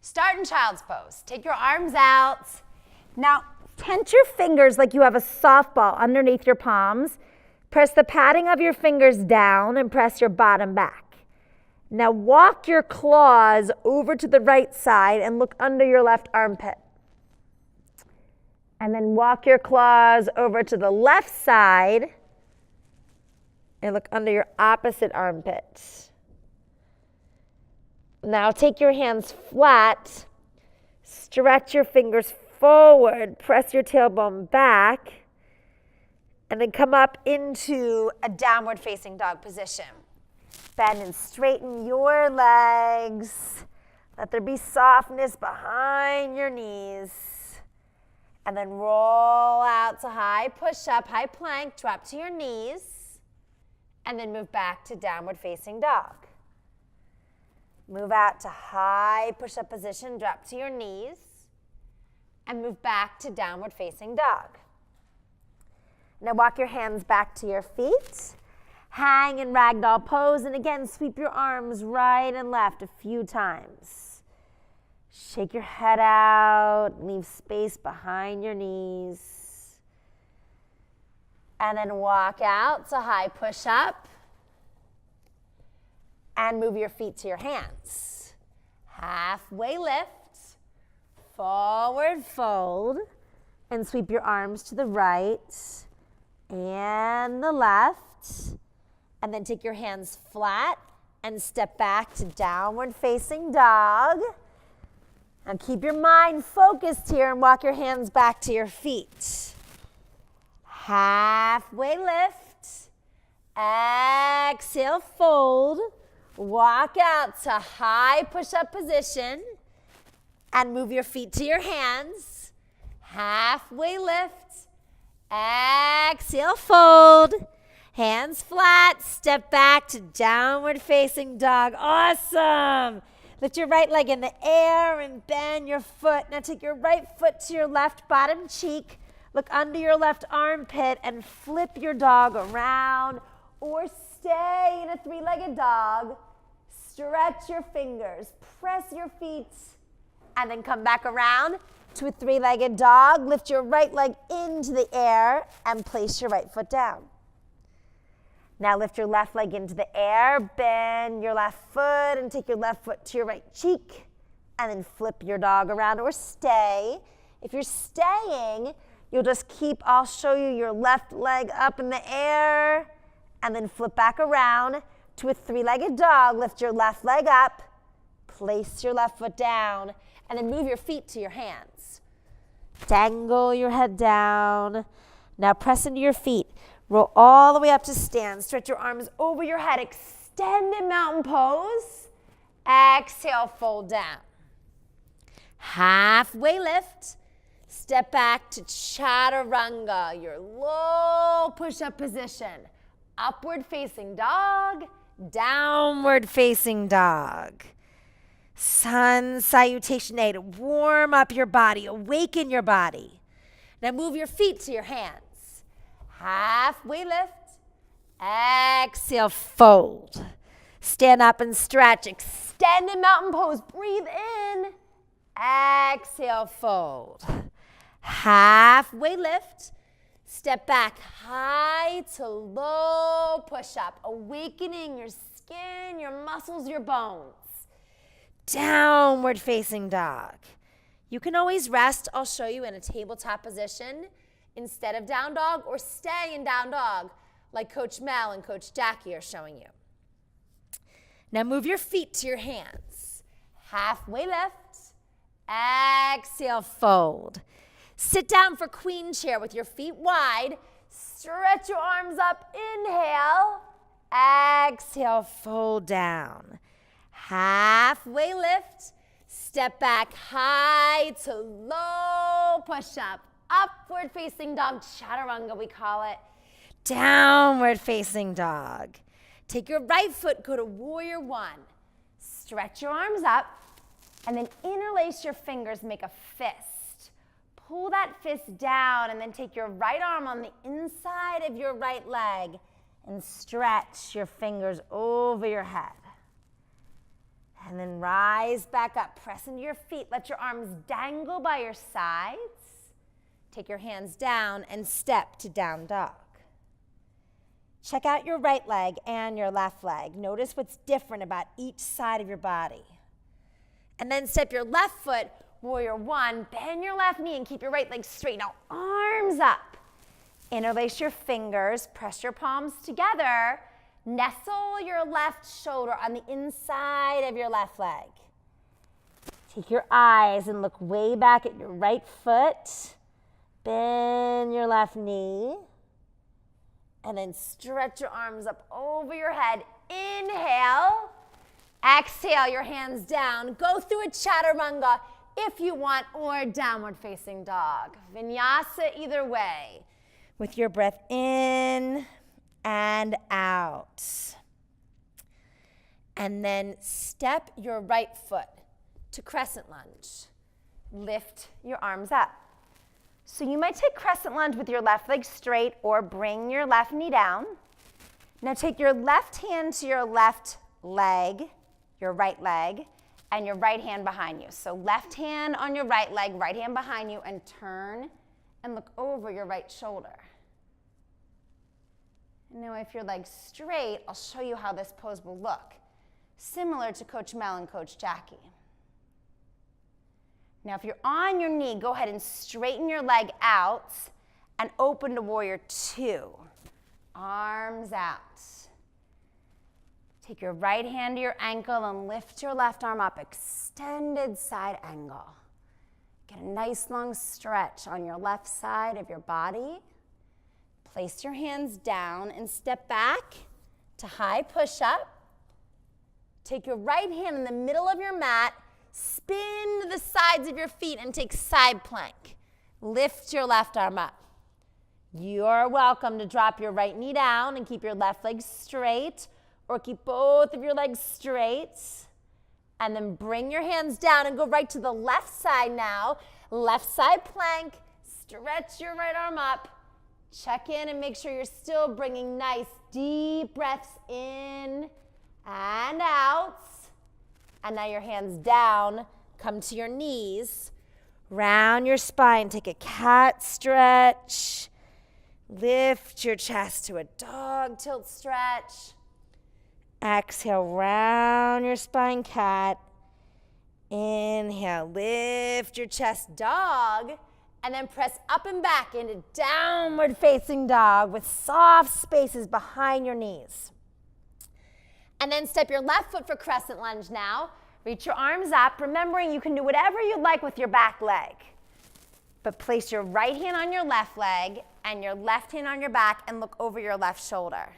Start in child's pose. Take your arms out. Now, tense your fingers like you have a softball underneath your palms. Press the padding of your fingers down and press your bottom back. Now walk your claws over to the right side and look under your left armpit. And then walk your claws over to the left side and look under your opposite armpit. Now take your hands flat, stretch your fingers forward, press your tailbone back, and then come up into a downward facing dog position. Bend and straighten your legs. Let there be softness behind your knees. And then roll out to high push-up, high plank, drop to your knees, and then move back to downward facing dog. Move out to high push-up position, drop to your knees, and move back to downward facing dog. Now walk your hands back to your feet. Hang in ragdoll pose, and again, sweep your arms right and left a few times. Shake your head out, leave space behind your knees. And then walk out to high push-up. And move your feet to your hands. Halfway lift, forward fold, and sweep your arms to the right and the left. And then take your hands flat and step back to downward facing dog. And keep your mind focused here and walk your hands back to your feet. Halfway lift, exhale, fold. Walk out to high push-up position and move your feet to your hands. Halfway lift, exhale, fold. Hands flat, step back to downward facing dog. Awesome. Lift your right leg in the air and bend your foot. Now take your right foot to your left bottom cheek. Look under your left armpit and flip your dog around or stay in a three-legged dog. Stretch your fingers, press your feet, and then come back around to a three-legged dog. Lift your right leg into the air and place your right foot down. Now lift your left leg into the air, bend your left foot, and take your left foot to your right cheek, and then flip your dog around or stay. If you're staying, you'll just I'll show you your left leg up in the air, and then flip back around to a three-legged dog. Lift your left leg up, place your left foot down, and then move your feet to your hands. Dangle your head down. Now press into your feet. Roll all the way up to stand. Stretch your arms over your head. Extended mountain pose. Exhale, fold down. Halfway lift. Step back to chaturanga, your low push-up position. Upward facing dog, downward facing dog. Sun salutation A to warm up your body, awaken your body. Now move your feet to your hands. Halfway lift, exhale, fold. Stand up and stretch, extended mountain pose, breathe in, exhale, fold. Halfway lift, step back, high to low push-up, awakening your skin, your muscles, your bones. Downward facing dog. You can always rest. I'll show you in a tabletop position instead of down dog, or stay in down dog like Coach Mel and Coach Jackie are showing you. Now move your feet to your hands. Halfway lift, exhale, fold. Sit down for queen chair with your feet wide. Stretch your arms up, inhale, exhale, fold down. Halfway lift, step back, high to low push-up. Upward facing dog, chaturanga we call it. Downward facing dog. Take your right foot, go to warrior one. Stretch your arms up, and then interlace your fingers, make a fist. Pull that fist down, and then take your right arm on the inside of your right leg and stretch your fingers over your head. And then rise back up. Press into your feet. Let your arms dangle by your sides. Take your hands down and step to down dog. Check out your right leg and your left leg. Notice what's different about each side of your body. And then step your left foot, warrior one. Bend your left knee and keep your right leg straight. Now arms up. Interlace your fingers. Press your palms together. Nestle your left shoulder on the inside of your left leg. Take your eyes and look way back at your right foot. Bend your left knee. And then stretch your arms up over your head. Inhale. Exhale, your hands down. Go through a chaturanga if you want, or downward facing dog. Vinyasa either way. With your breath in and out. And then step your right foot to crescent lunge. Lift your arms up. So you might take crescent lunge with your left leg straight or bring your left knee down. Now take your left hand to your left leg, your right leg, and your right hand behind you. So left hand on your right leg, right hand behind you, and turn and look over your right shoulder. Now if your leg's straight, I'll show you how this pose will look. Similar to Coach Mel and Coach Jackie. Now if you're on your knee, go ahead and straighten your leg out and open to warrior two. Arms out. Take your right hand to your ankle and lift your left arm up, extended side angle. Get a nice long stretch on your left side of your body. Place your hands down and step back to high push-up. Take your right hand in the middle of your mat, spin to the sides of your feet and take side plank. Lift your left arm up. You're welcome to drop your right knee down and keep your left leg straight, or keep both of your legs straight. And then bring your hands down and go right to the left side now. Left side plank, stretch your right arm up. Check in and make sure you're still bringing nice deep breaths in and out. And now your hands down, come to your knees, round your spine, take a cat stretch, lift your chest to a dog tilt stretch. Exhale, round your spine, cat. Inhale, lift your chest, dog. And then press up and back into downward facing dog with soft spaces behind your knees. And then step your left foot for crescent lunge now. Reach your arms up, remembering you can do whatever you'd like with your back leg. But place your right hand on your left leg and your left hand on your back and look over your left shoulder.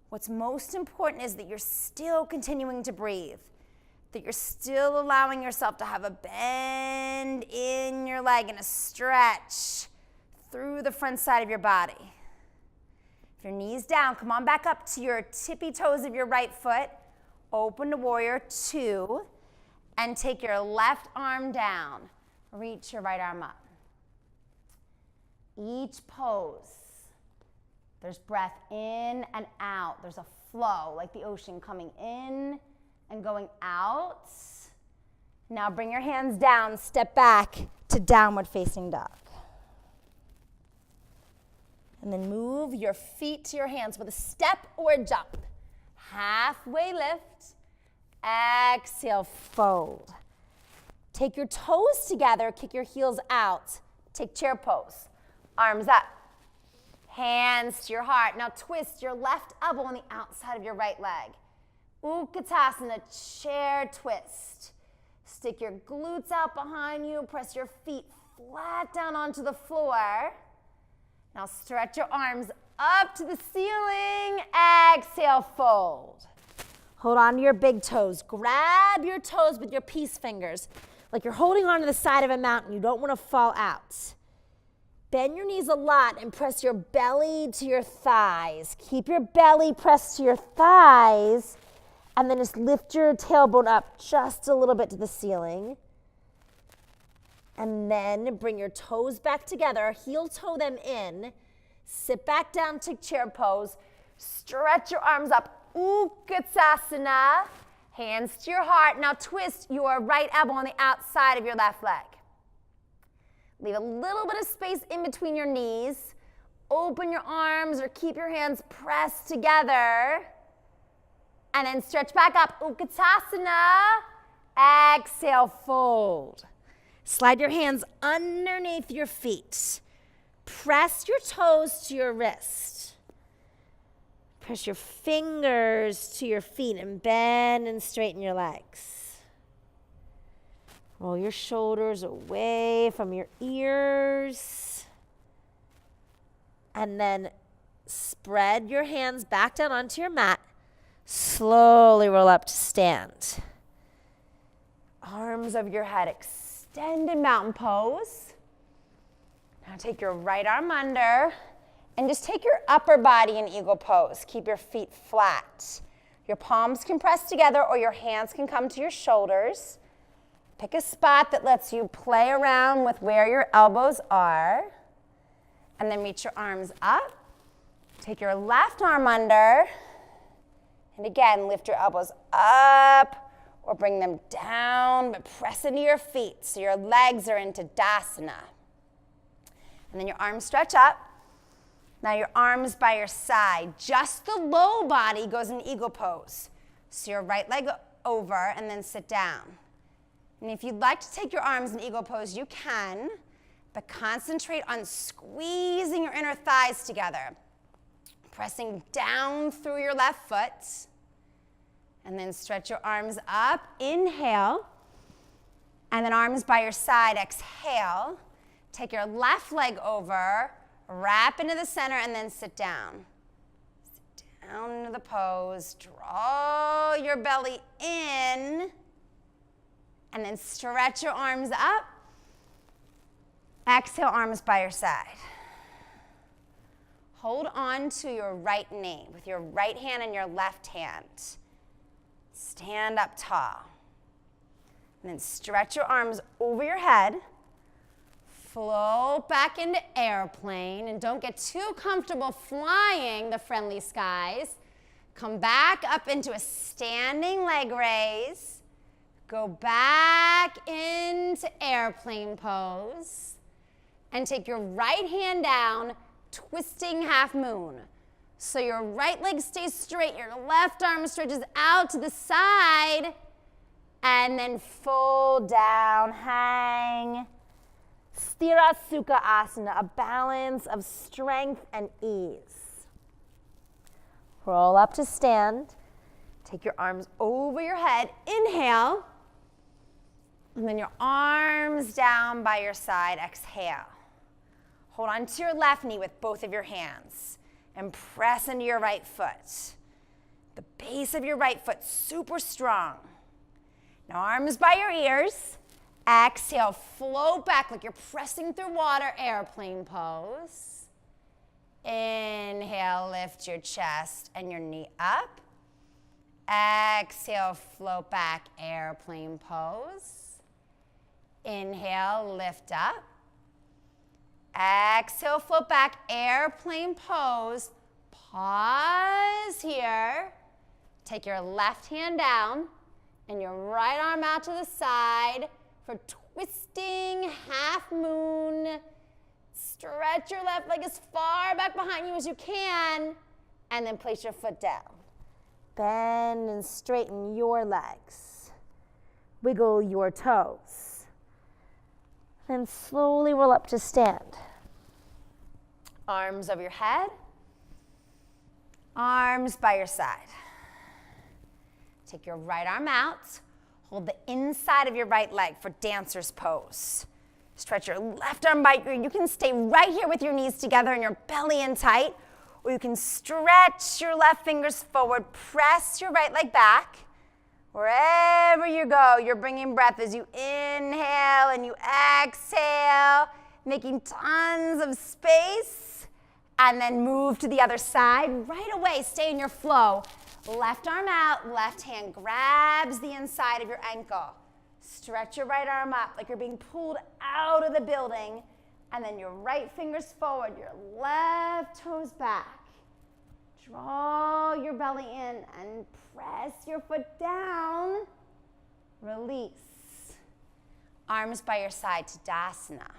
What's most important is that you're still continuing to breathe, that you're still allowing yourself to have a bend in your leg and a stretch through the front side of your body. If your knee's down, come on back up to your tippy toes of your right foot, open to warrior two, and take your left arm down. Reach your right arm up. Each pose, there's breath in and out. There's a flow, like the ocean coming in and going out. Now bring your hands down, step back to downward facing dog. And then move your feet to your hands with a step or a jump. Halfway lift, exhale, fold. Take your toes together, kick your heels out. Take chair pose, arms up, hands to your heart. Now twist your left elbow on the outside of your right leg. Utkatasana, chair twist. Stick your glutes out behind you, press your feet flat down onto the floor. Now stretch your arms up to the ceiling, exhale, fold. Hold on to your big toes. Grab your toes with your peace fingers, like you're holding onto the side of a mountain. You don't want to fall out. Bend your knees a lot and press your belly to your thighs. Keep your belly pressed to your thighs, and then just lift your tailbone up just a little bit to the ceiling. And then bring your toes back together, heel toe them in, sit back down to chair pose, stretch your arms up, Utkatasana, Hands to your heart. Now twist your right elbow on the outside of your left leg. Leave a little bit of space in between your knees. Open your arms or keep your hands pressed together. And then stretch back up. Utkatasana. Exhale, fold. Slide your hands underneath your feet. Press your toes to your wrist. Press your fingers to your feet and bend and straighten your legs. Roll your shoulders away from your ears. And then spread your hands back down onto your mat. Slowly roll up to stand. Arms over your head, extended mountain pose. Now take your right arm under and just take your upper body in eagle pose. Keep your feet flat. Your palms can press together or your hands can come to your shoulders. Pick a spot that lets you play around with where your elbows are. And then reach your arms up. Take your left arm under. And again, lift your elbows up or bring them down, but press into your feet so your legs are into Tadasana. And then your arms stretch up. Now your arms by your side. Just the low body goes in eagle pose. So your right leg over and then sit down. And if you'd like to take your arms in eagle pose, you can, but concentrate on squeezing your inner thighs together. Pressing down through your left foot. And then stretch your arms up. Inhale. And then arms by your side. Exhale. Take your left leg over. Wrap into the center and then sit down. Sit down into the pose. Draw your belly in. And then stretch your arms up. Exhale, arms by your side. Hold on to your right knee with your right hand and your left hand. Stand up tall. And then stretch your arms over your head. Float back into airplane. And don't get too comfortable flying the friendly skies. Come back up into a standing leg raise. Go back into airplane pose. And take your right hand down, twisting half moon. So your right leg stays straight, your left arm stretches out to the side, and then fold down, hang. Sthira Sukha Asana, a balance of strength and ease. Roll up to stand. Take your arms over your head. Inhale. And then your arms down by your side. Exhale. Hold on to your left knee with both of your hands and press into your right foot. The base of your right foot super strong. Now arms by your ears. Exhale, float back like you're pressing through water, airplane pose. Inhale, lift your chest and your knee up. Exhale, float back, airplane pose. Inhale, lift up. Exhale, float back, airplane pose. Pause here. Take your left hand down and your right arm out to the side for twisting half moon. Stretch your left leg as far back behind you as you can, and then place your foot down. Bend and straighten your legs. Wiggle your toes. Then slowly roll up to stand. Arms over your head. Arms by your side. Take your right arm out. Hold the inside of your right leg for dancer's pose. Stretch your left arm by you. You can stay right here with your knees together and your belly in tight, or you can stretch your left fingers forward, press your right leg back. Wherever you go, you're bringing breath as you inhale and you exhale, making tons of space, and then move to the other side. Right away, stay in your flow. Left arm out, left hand grabs the inside of your ankle. Stretch your right arm up like you're being pulled out of the building, and then your right fingers forward, your left toes back. Draw your belly in and press your foot down. Release. Arms by your side, Tadasana.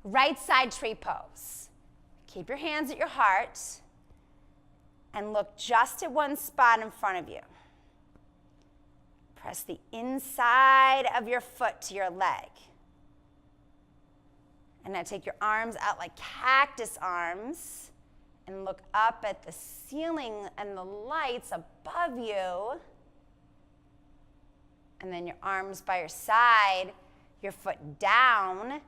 Right side tree pose. Keep your hands at your heart and look just at one spot in front of you. Press the inside of your foot to your leg. And now take your arms out like cactus arms and look up at the ceiling and the lights above you. And then your arms by your side, your foot down.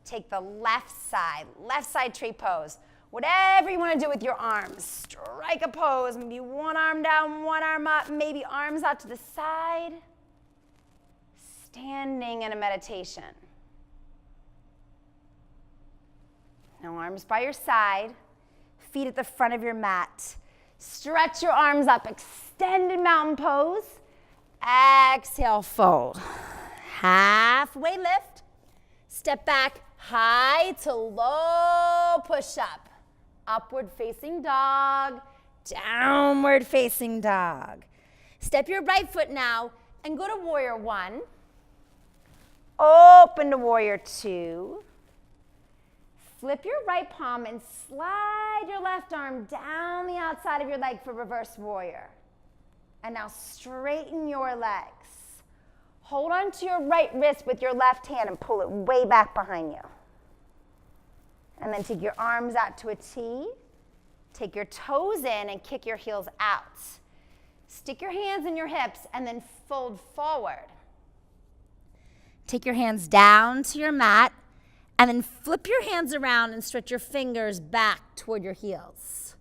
Take the left side tree pose. Whatever you want to do with your arms. Strike a pose. Maybe one arm down, one arm up, maybe arms out to the side. Standing in a meditation. Now arms by your side, feet at the front of your mat. Stretch your arms up, extended mountain pose. Exhale, fold. Halfway lift. Step back, high to low push-up. Upward facing dog, downward facing dog. Step your right foot now and go to warrior one. Open to warrior two. Flip your right palm and slide your left arm down the outside of your leg for reverse warrior. And now straighten your legs. Hold on to your right wrist with your left hand and pull it way back behind you. And then take your arms out to a T. Take your toes in and kick your heels out. Stick your hands in your hips and then fold forward. Take your hands down to your mat and then flip your hands around and stretch your fingers back toward your heels.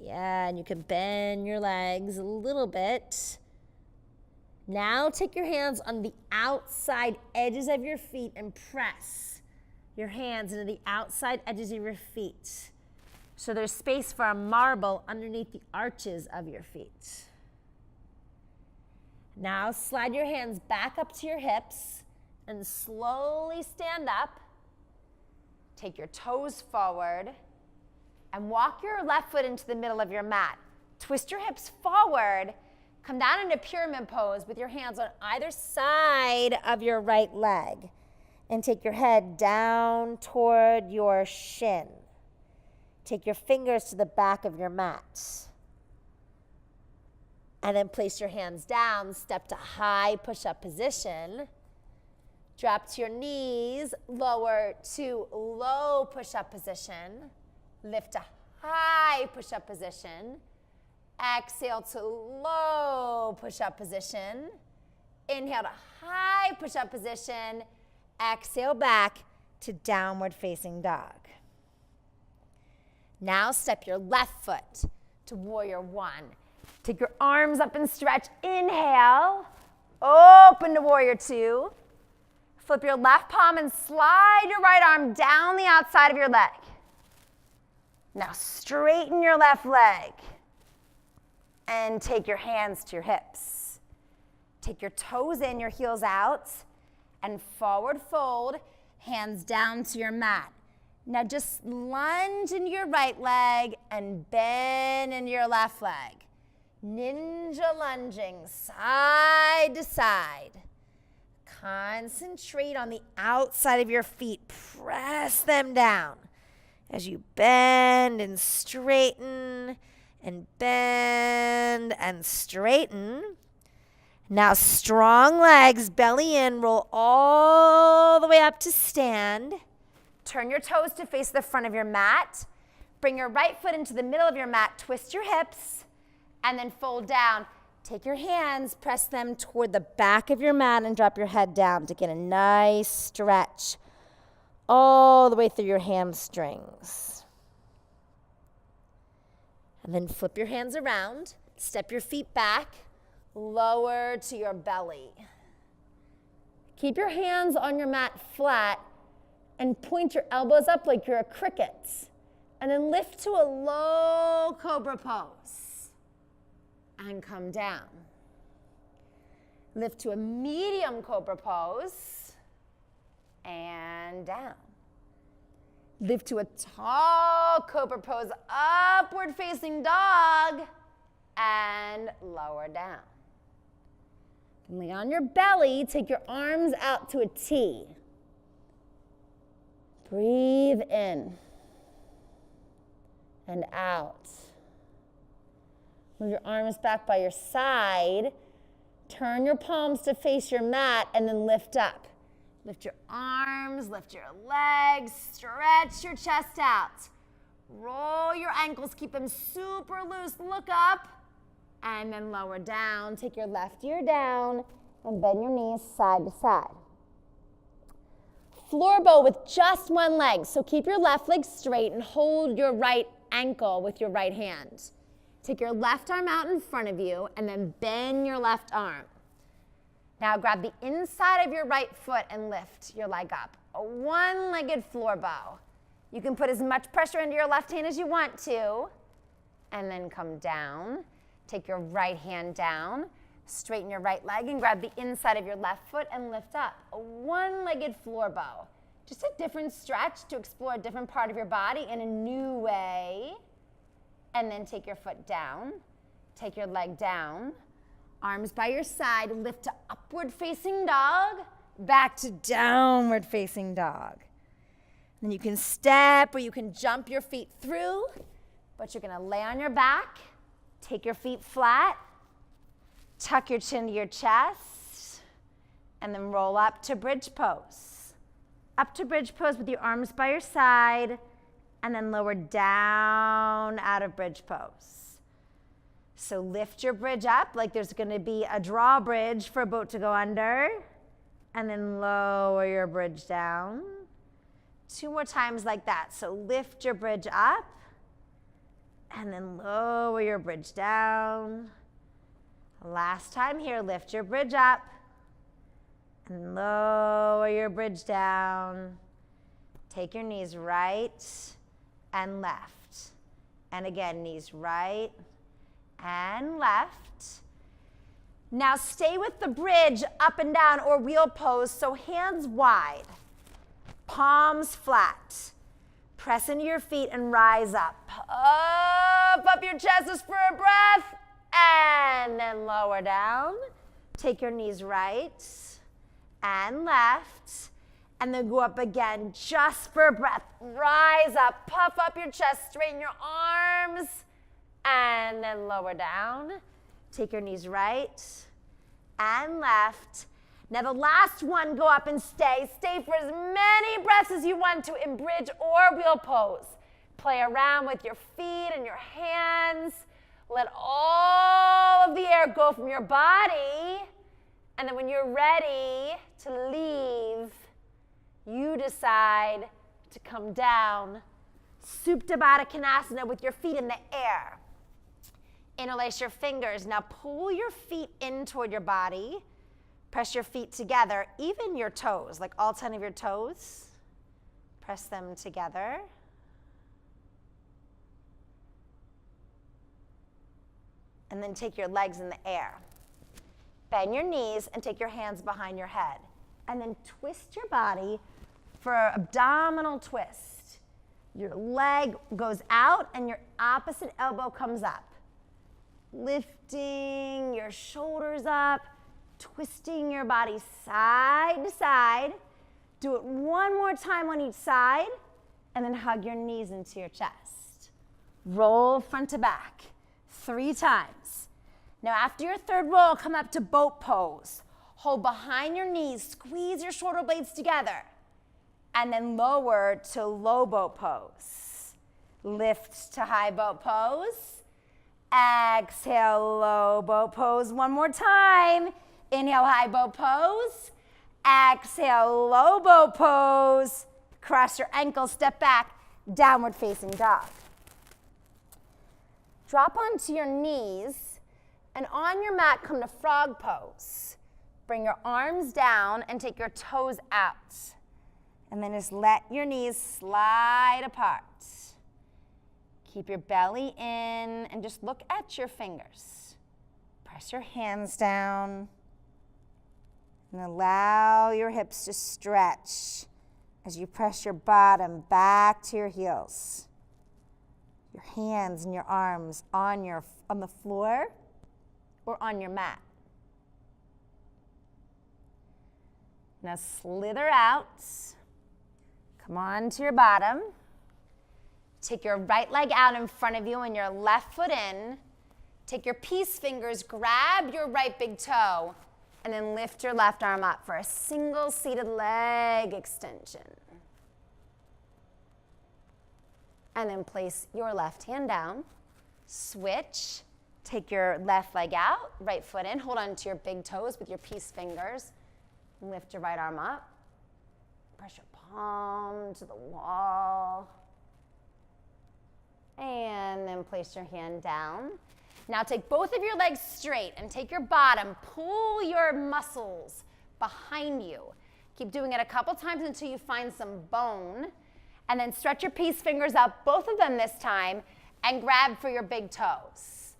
Yeah, and you can bend your legs a little bit. Now take your hands on the outside edges of your feet and press your hands into the outside edges of your feet. So there's space for a marble underneath the arches of your feet. Now slide your hands back up to your hips and slowly stand up. Take your toes forward and walk your left foot into the middle of your mat. Twist your hips forward. Come down into pyramid pose with your hands on either side of your right leg. And take your head down toward your shin. Take your fingers to the back of your mat. And then place your hands down, step to high push-up position. Drop to your knees, lower to low push-up position. Lift to high push-up position. Exhale to low push-up position. Inhale to high push-up position. Exhale back to downward facing dog. Now step your left foot to warrior one. Take your arms up and stretch. Inhale. Open to warrior two. Flip your left palm and slide your right arm down the outside of your leg. Now straighten your left leg. And take your hands to your hips. Take your toes in, your heels out. And forward fold, hands down to your mat. Now just lunge into your right leg and bend into your left leg. Ninja lunging side to side. Concentrate on the outside of your feet. Press them down as you bend and straighten and bend and straighten. Now strong legs, belly in, roll all the way up to stand. Turn your toes to face the front of your mat. Bring your right foot into the middle of your mat. Twist your hips and then fold down. Take your hands, press them toward the back of your mat and drop your head down to get a nice stretch all the way through your hamstrings. And then flip your hands around, step your feet back. Lower to your belly. Keep your hands on your mat flat and point your elbows up like you're a cricket. And then lift to a low cobra pose. And come down. Lift to a medium cobra pose. And down. Lift to a tall cobra pose, upward facing dog, and lower down. Lay on your belly, take your arms out to a T. Breathe in and out. Move your arms back by your side. Turn your palms to face your mat and then lift up. Lift your arms, lift your legs, stretch your chest out. Roll your ankles, keep them super loose. Look up and then lower down. Take your left ear down and bend your knees side to side. Floor bow with just one leg. So keep your left leg straight and hold your right ankle with your right hand. Take your left arm out in front of you and then bend your left arm. Now grab the inside of your right foot and lift your leg up. A one-legged floor bow. You can put as much pressure into your left hand as you want to, and then come down. Take your right hand down, straighten your right leg, and grab the inside of your left foot and lift up. A one-legged floor bow. Just a different stretch to explore a different part of your body in a new way. And then take your foot down, take your leg down, arms by your side, lift to upward facing dog, back to downward facing dog. Then you can step or you can jump your feet through, but you're gonna lay on your back, take your feet flat, tuck your chin to your chest, and then roll up to bridge pose. Up to bridge pose with your arms by your side, and then lower down out of bridge pose. So lift your bridge up like there's gonna be a drawbridge for a boat to go under, and then lower your bridge down. 2 more times like that. So lift your bridge up, and then lower your bridge down. Last time here, lift your bridge up, and lower your bridge down. Take your knees right and left. And again, knees right and left. Now stay with the bridge up and down or wheel pose, so hands wide, palms flat. Press into your feet and rise up. Up your chest just for a breath, and then lower down. Take your knees right and left. And then go up again, just for a breath. Rise up, puff up your chest, straighten your arms, and then lower down. Take your knees right and left. Now the last one, go up and stay. Stay for as many breaths as you want to in bridge or wheel pose. Play around with your feet and your hands. Let all of the air go from your body. And then when you're ready to leave, you decide to come down, Supta Baddha Konasana with your feet in the air. Interlace your fingers. Now pull your feet in toward your body. Press your feet together, even your toes, like all 10 of your toes. Press them together. And then take your legs in the air. Bend your knees and take your hands behind your head. And then twist your body for an abdominal twist. Your leg goes out and your opposite elbow comes up. Lifting your shoulders up, twisting your body side to side. Do it one more time on each side, and then hug your knees into your chest. Roll front to back 3 times. Now after your third roll, come up to boat pose. Hold behind your knees, squeeze your shoulder blades together, and then lower to low boat pose. Lift to high boat pose. Exhale, low boat pose. One more time. Inhale, high boat pose. Exhale, low boat pose. Cross your ankles, step back, downward facing dog. Drop onto your knees, and on your mat, come to frog pose. Bring your arms down and take your toes out. And then just let your knees slide apart. Keep your belly in and just look at your fingers. Press your hands down and allow your hips to stretch as you press your bottom back to your heels. Your hands and your arms on the floor or on your mat. Now slither out. Come on to your bottom. Take your right leg out in front of you and your left foot in. Take your peace fingers, grab your right big toe, and then lift your left arm up for a single seated leg extension. And then place your left hand down. Switch. Take your left leg out, right foot in. Hold on to your big toes with your peace fingers. Lift your right arm up. Press your palm to the wall. And then place your hand down. Now take both of your legs straight and take your bottom, pull your muscles behind you. Keep doing it a couple times until you find some bone. And then stretch your peace fingers out, both of them this time, and grab for your big toes.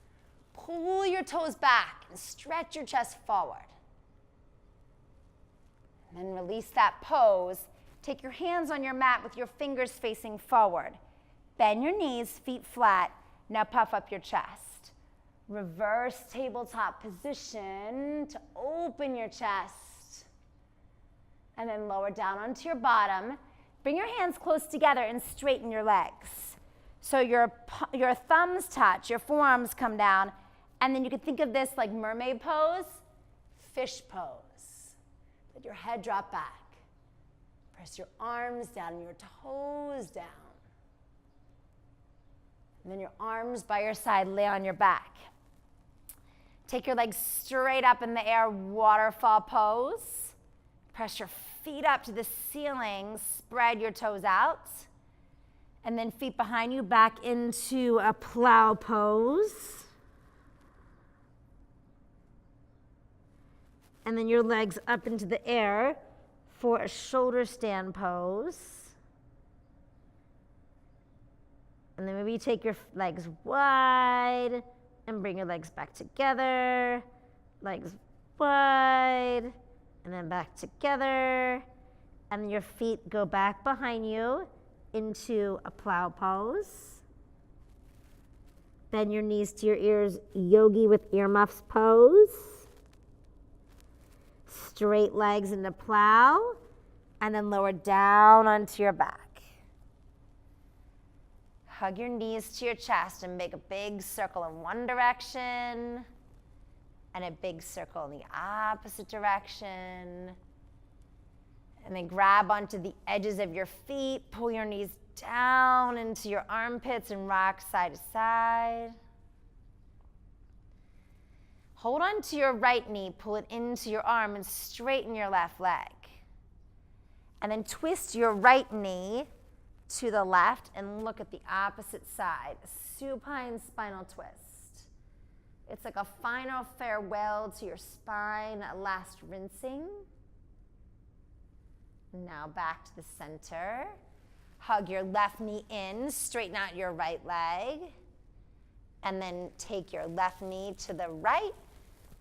Pull your toes back and stretch your chest forward. And then release that pose. Take your hands on your mat with your fingers facing forward. Bend your knees, feet flat. Now puff up your chest. Reverse tabletop position to open your chest. And then lower down onto your bottom. Bring your hands close together and straighten your legs. So your thumbs touch, your forearms come down, and then you can think of this like mermaid pose, fish pose. Let your head drop back. Press your arms down and your toes down. And then your arms by your side lay on your back. Take your legs straight up in the air, waterfall pose. Press your feet up to the ceiling, spread your toes out. And then feet behind you back into a plow pose. And then your legs up into the air for a shoulder stand pose. And then maybe you take your legs wide and bring your legs back together. Legs wide and then back together. And your feet go back behind you into a plow pose. Bend your knees to your ears, yogi with earmuffs pose. Straight legs into plow, and then lower down onto your back. Hug your knees to your chest and make a big circle in one direction, and a big circle in the opposite direction. And then grab onto the edges of your feet, pull your knees down into your armpits and rock side to side. Hold on to your right knee, pull it into your arm, and straighten your left leg. And then twist your right knee to the left and look at the opposite side. A supine spinal twist. It's like a final farewell to your spine, a last rinsing. Now back to the center. Hug your left knee in, straighten out your right leg. And then take your left knee to the right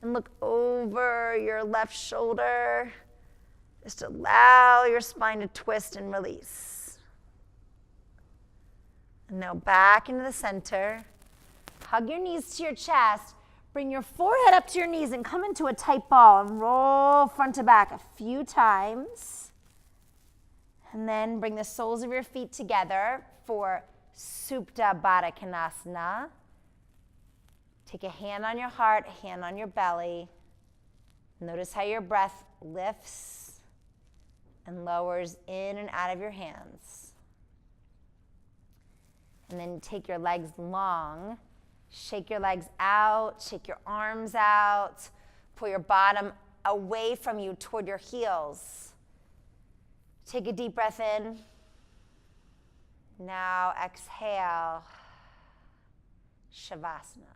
and look over your left shoulder. Just allow your spine to twist and release. And now back into the center. Hug your knees to your chest. Bring your forehead up to your knees and come into a tight ball and roll front to back a few times. And then bring the soles of your feet together for Supta Baddha Konasana. Take a hand on your heart, a hand on your belly. Notice how your breath lifts and lowers in and out of your hands. And then take your legs long. Shake your legs out, shake your arms out. Pull your bottom away from you toward your heels. Take a deep breath in. Now exhale, Shavasana.